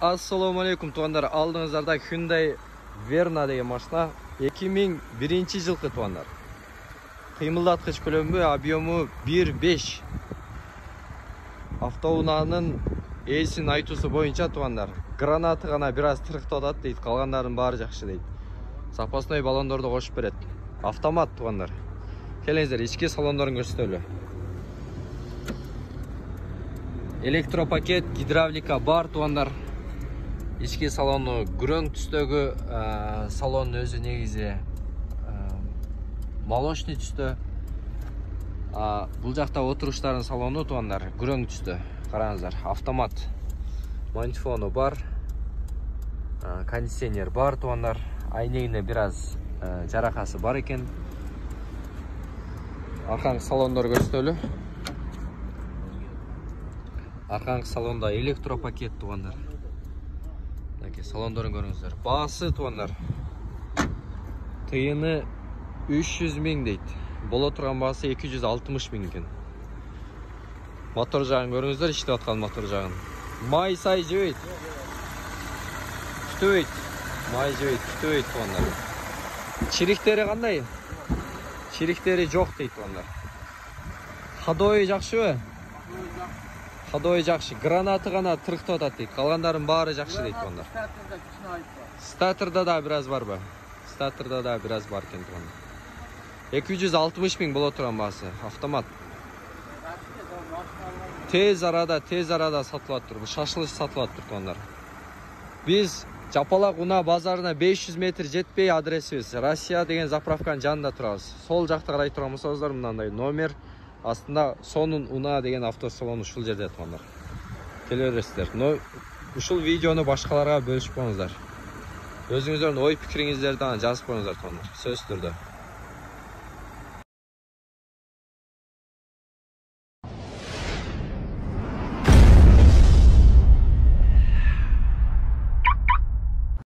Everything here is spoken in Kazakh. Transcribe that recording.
Assalamu alaikum tuğanlar. Aldığınızlarda Hyundai Verna деген машина 2001 жылғы туғандар. Қимылдатқыш көлемі объемы 1.5. Автоунаның ээсин айтусы бойынша туғандар. Гранаты ғана біраз тырықтатады дейді, қалғандарын бары жақсы дейді. Запасной баллондарды қосып береді. Автомат туғандар. Келіңіздер, ішкі салондарын көрсетелі. Электропакет, гидравлика бар туғандар. İçki salonu grön түстөгү, салон өзү негизи молочный түстө. Бул жакта отуруштардын салону тугандар grön түстө. Караңыздар, автомат. Мантифону бар. Кондиционер бар тугандар. Айнегине бир аз жаракасы бар экен. Аркаңкы салондор көрсөтөлү. Аркаңкы салонда электропакет тугандар. Салондарын көріңіздер. Басы туғандар. Тыйыны 300 000 дейді. Бола тұрған басы 260 000 екен. Мотор жағын көріңіздер, іште атқан мотор жағын. Май сай жөйт. Күтөйт. Май жөйт, күтөйт туғандар. Чириктері қандай? Чириктері жоқ дейді туғандар. Ходой жақшы бі? Ходой жақшы. Гранаты ғана тырықтап атады дейді. Қалғандарын бары жақшы дейді туғандар. Статорда да біраз бар ба? Статорда да біраз бар екен туғандар. 260 000 бола тұрған басы. Автомат. Тез арада сатылат тұр. Бұл шашылыш сатылат тұр туғандар. Біз Жапалақ Уна базарына 500 метр жетпей адресіміз. Россия деген заправканың жанында тұрамыз. Сол жақта қарай тұрамыз. Создар мынандай номер. Астында Сонун Уна деген автосалон ушул жерде туғандар. Келе бересіздер. Ушул видеоны башкаларга бөлүшүп коюңуздар. Өзүңүздөрдүн ой пикириңиздерди жазып коюңуздар туғандар. Сөз түрдө.